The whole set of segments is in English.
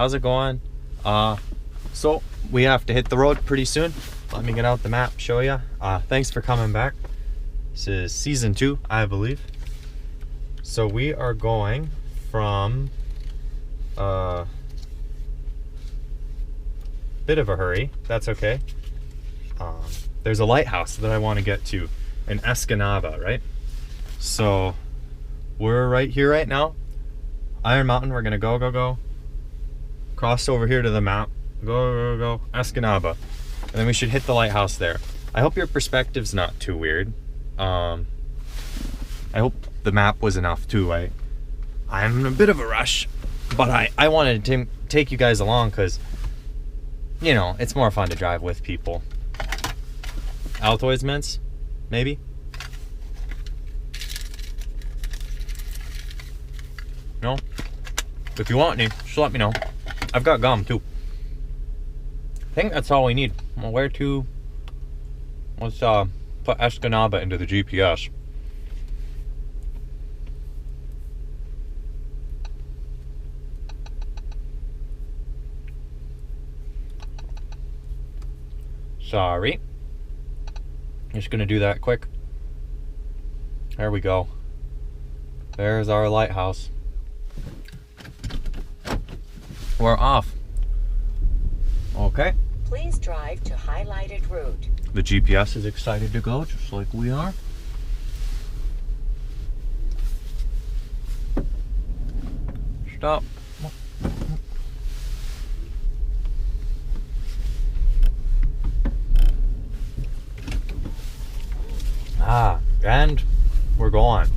how's it going? So we have to hit the road pretty soon. Let me get out the map, show you. Thanks for coming back. This is season 2, I believe. So we are going from bit of a hurry. That's okay. There's a lighthouse that I want to get to in Escanaba, right? So we're right here right now. Iron Mountain, we're gonna go. Cross over here to the map. Go. Escanaba. And then we should hit the lighthouse there. I hope your perspective's not too weird. I hope the map was enough too. I'm in a bit of a rush, but I wanted to take you guys along because, you know, it's more fun to drive with people. Altoids mints, maybe? No? If you want any, just let me know. I've got gum too. I think that's all we need. Well, where to? Let's put Escanaba into the GPS. Sorry. Just gonna do that quick. There we go. There's our lighthouse. We're off. Okay. Please drive to highlighted route. The GPS is excited to go, just like we are. Stop. And we're going.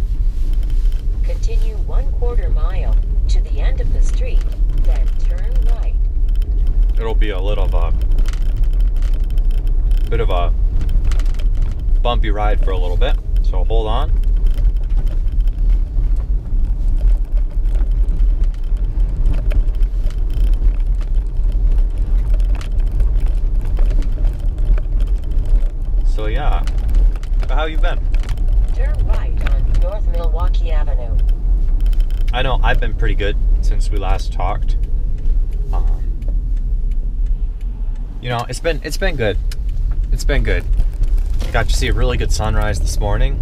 Continue 1/4 mile to the end of the street, then turn right. It'll be a bit of a bumpy ride for a little bit, so hold on. So yeah, how you been? Turn right on North Milwaukee Avenue. I know I've been pretty good since we last talked. You know, it's been good. It's been good. I got to see a really good sunrise this morning.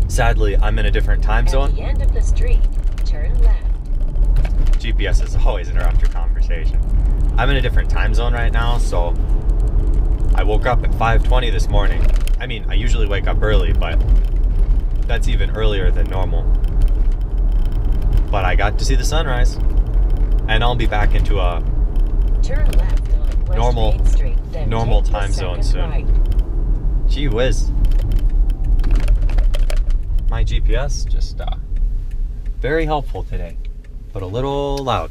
Sadly, I'm in a different time zone. At the end of the street, turn left. GPS is always interrupt your conversation. I'm in a different time zone right now, so I woke up at 5:20 this morning. I mean, I usually wake up early, but that's even earlier than normal. But I got to see the sunrise, and I'll be back into a turn left on West normal Main Street, then normal take the time zone second soon. right. Gee whiz. My GPS just very helpful today, but a little loud.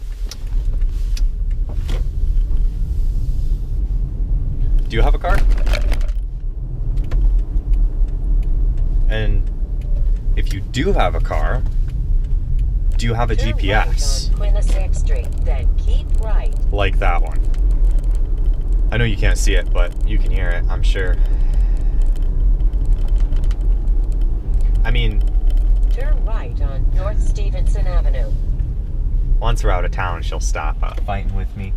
Do you have a car? And if you do have a car, do you have a Turn GPS? right on Quinnipiac Street, then keep right. Like that one. I know you can't see it, but you can hear it, I'm sure. I mean, Turn right on North Stevenson Avenue. once we're out of town, she'll stop fighting with me.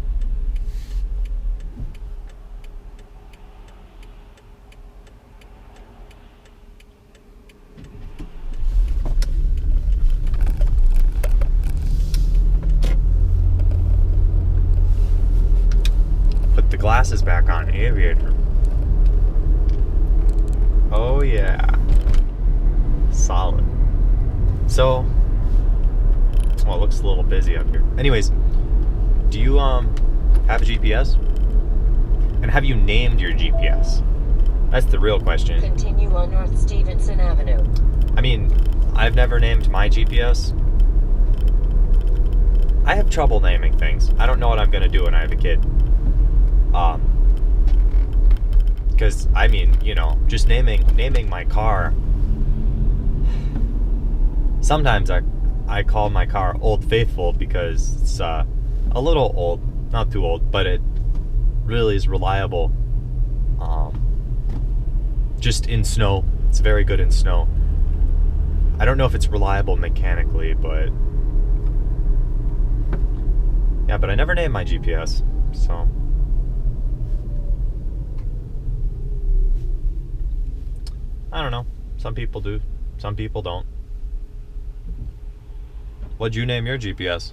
Put the glasses back on, aviator. Oh yeah. Solid. So, well, it looks a little busy up here. Anyways, do you have a GPS? And have you named your GPS? That's the real question. Continue on North Stevenson Avenue. I mean, I've never named my GPS. I have trouble naming things. I don't know what I'm gonna do when I have a kid. Because I mean, you know, just naming my car. Sometimes I call my car Old Faithful because it's a little old, not too old, but it really is reliable. Just in snow, it's very good in snow. I don't know if it's reliable mechanically, but Yeah, but I never named my GPS, so. I don't know. Some people do. Some people don't. What'd you name your GPS?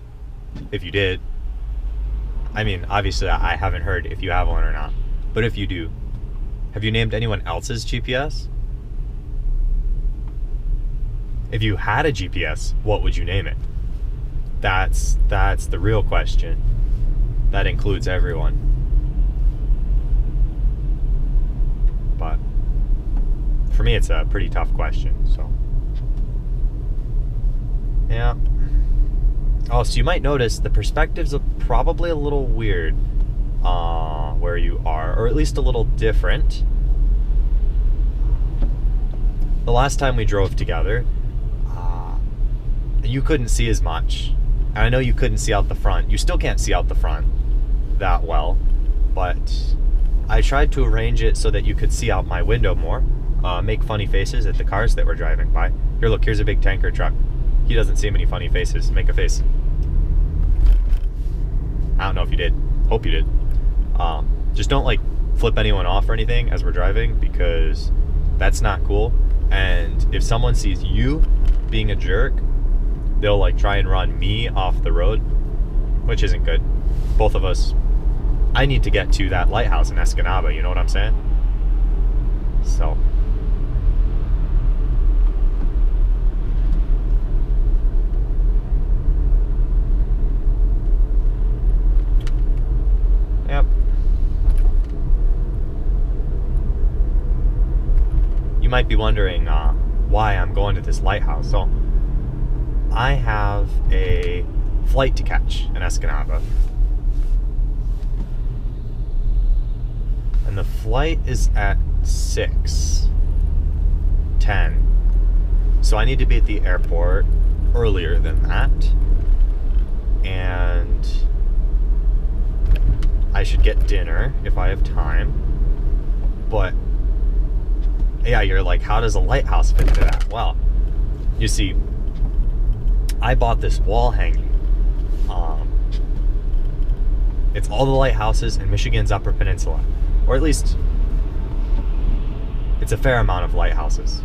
If you did. I mean, obviously I haven't heard if you have one or not. But if you do, have you named anyone else's GPS? If you had a GPS, what would you name it? That's the real question. That includes everyone. But for me, it's a pretty tough question, so. Yeah. Oh, so you might notice the perspectives are probably a little weird where you are, or at least a little different. The last time we drove together, you couldn't see as much. And I know you couldn't see out the front. You still can't see out the front that well, but I tried to arrange it so that you could see out my window more, make funny faces at the cars that were driving by. Here, look, here's a big tanker truck. He doesn't see many funny faces. Make a face. I don't know if you did. Hope you did. Just don't like flip anyone off or anything as we're driving, because that's not cool. And if someone sees you being a jerk, they'll like try and run me off the road, which isn't good. Both of us, I need to get to that lighthouse in Escanaba, you know what I'm saying? So. Yep. You might be wondering why I'm going to this lighthouse. So, I have a flight to catch in Escanaba. And the flight is at 6:10. So I need to be at the airport earlier than that. And I should get dinner if I have time. But yeah, you're like, how does a lighthouse fit into that? Well, you see, I bought this wall hanging. It's all the lighthouses in Michigan's Upper Peninsula. Or at least, it's a fair amount of lighthouses.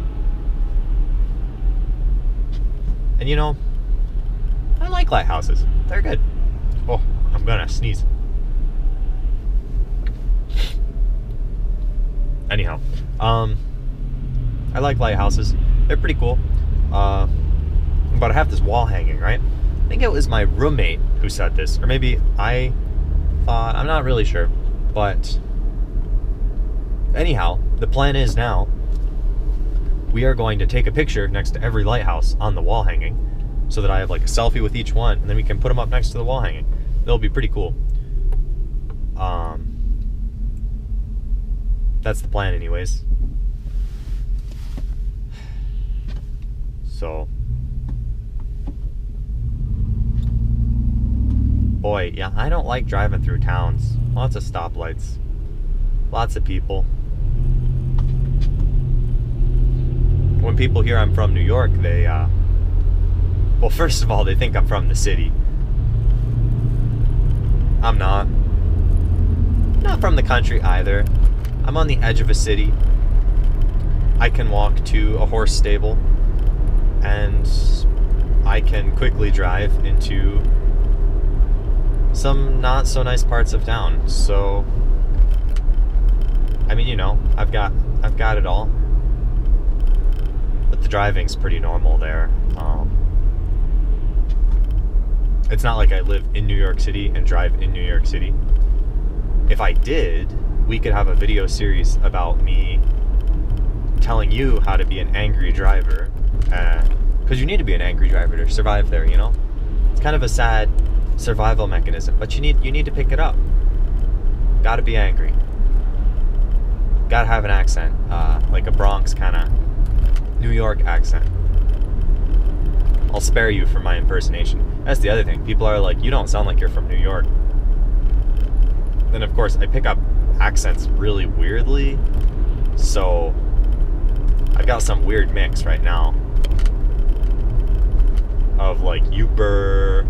And you know, I like lighthouses. They're good. Oh, I'm gonna sneeze. Anyhow, I like lighthouses. They're pretty cool. But I have this wall hanging, right? I think it was my roommate who said this, or maybe I thought, I'm not really sure. But anyhow, the plan is now we are going to take a picture next to every lighthouse on the wall hanging, so that I have like a selfie with each one, and then we can put them up next to the wall hanging. That'll be pretty cool. That's the plan anyways. So, boy, yeah, I don't like driving through towns. Lots of stoplights. Lots of people. When people hear I'm from New York, they, well, first of all, they think I'm from the city. I'm not. Not from the country either. I'm on the edge of a city. I can walk to a horse stable, and I can quickly drive into some not so nice parts of town. So, I mean, you know, I've got it all. But the driving's pretty normal there. It's not like I live in New York City and drive in New York City. If I did, we could have a video series about me telling you how to be an angry driver. Because you need to be an angry driver to survive there, you know? It's kind of a sad survival mechanism, but you need to pick it up. Gotta be angry. Gotta have an accent, like a Bronx kind of New York accent. I'll spare you for my impersonation. That's the other thing. People are like, you don't sound like you're from New York. Then of course I pick up accents really weirdly, so I've got some weird mix right now of like Uber,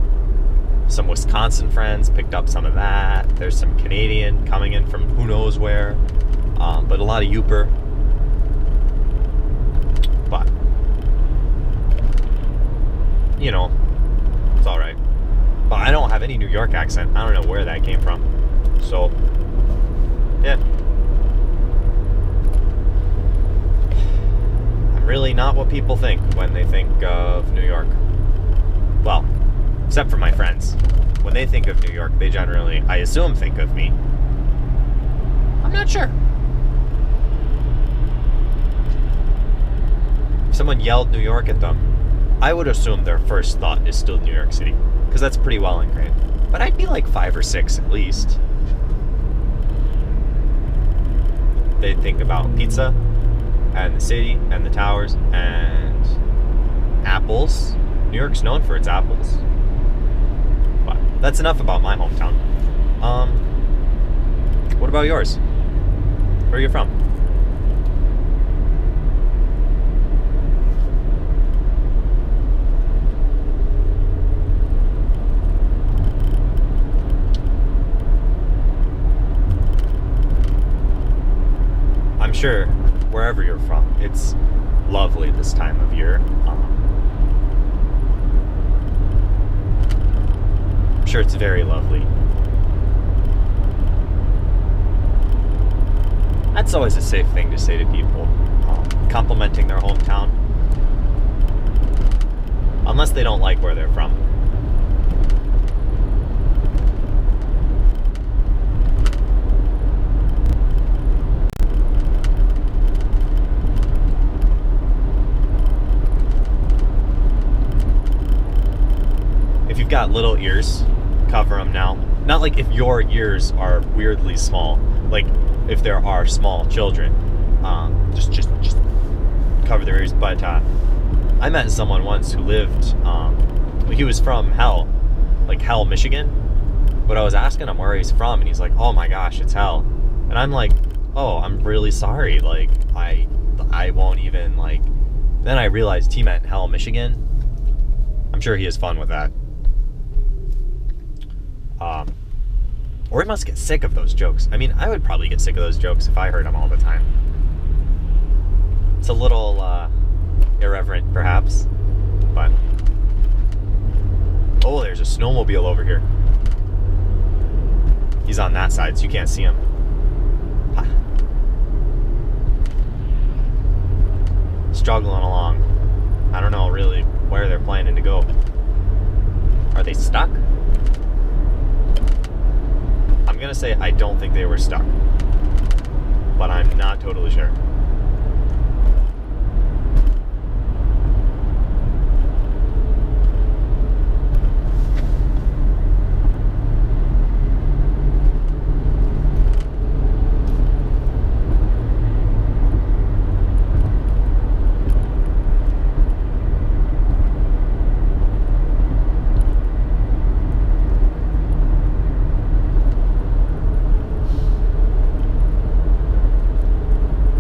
some Wisconsin friends picked up some of that. There's some Canadian coming in from who knows where, but a lot of Yooper. But you know, it's all right. But I don't have any New York accent. I don't know where that came from. So yeah, I'm really not what people think when they think of New York. Well, except for my friends. When they think of New York, they generally, I assume, think of me. I'm not sure. If someone yelled New York at them, I would assume their first thought is still New York City, because that's pretty well ingrained. But I'd be like 5 or 6 at least. They'd think about pizza, and the city, and the towers, and apples. New York's known for its apples. But that's enough about my hometown. What about yours? Where are you from? I'm sure wherever you're from, it's lovely this time of year. I'm sure it's very lovely. That's always a safe thing to say to people, complimenting their hometown. Unless they don't like where they're from. If you've got little ears, cover them now. Not like if your ears are weirdly small, like if there are small children, just cover their ears. But I met someone once who lived, he was from Hell, like Hell, Michigan. But I was asking him where he's from, and he's like, "Oh my gosh, it's Hell." And I'm like, "Oh, I'm really sorry. Like, I won't even like." Then I realized he meant Hell, Michigan. I'm sure he has fun with that. Or he must get sick of those jokes. I mean, I would probably get sick of those jokes if I heard them all the time. It's a little irreverent, perhaps, but... Oh, there's a snowmobile over here. He's on that side, so you can't see him. Ha. Struggling along. I don't know really where they're planning to go. Are they stuck? I'm gonna say I don't think they were stuck, but I'm not totally sure.